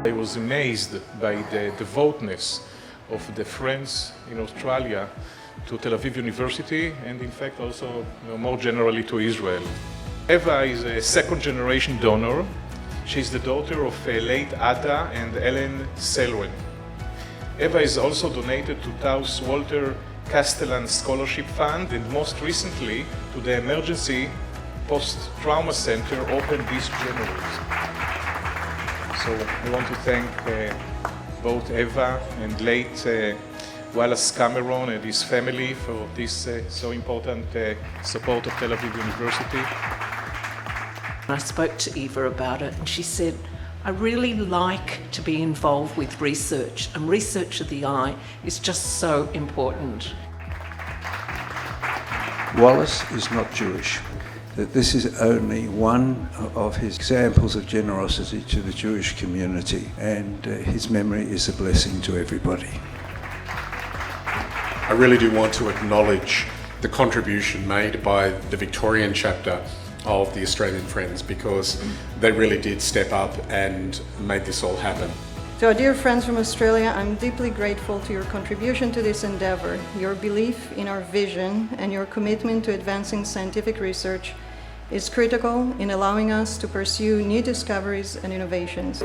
I was amazed by the devoutness of the friends in Australia to Tel Aviv University, and in fact also more generally to Israel. Eva is a second-generation donor. She's the daughter of late Ada and Ellen Selwyn. Eva is also donated to Taos Walter Castellan Scholarship Fund, and most recently to the Emergency Post-Trauma Center opened this January. So I want to thank both Eva and late Wallace Cameron and his family for this so important support of Tel Aviv University. I spoke to Eva about it and she said, I really like to be involved with research, and research of the eye is just so important. Wallace is not Jewish. This is only one of his examples of generosity to the Jewish community, and his memory is a blessing to everybody. I really do want to acknowledge the contribution made by the Victorian chapter of the Australian Friends, because they really did step up and made this all happen. To our dear friends from Australia, I'm deeply grateful to your contribution to this endeavour. Your belief in our vision and your commitment to advancing scientific research is critical in allowing us to pursue new discoveries and innovations.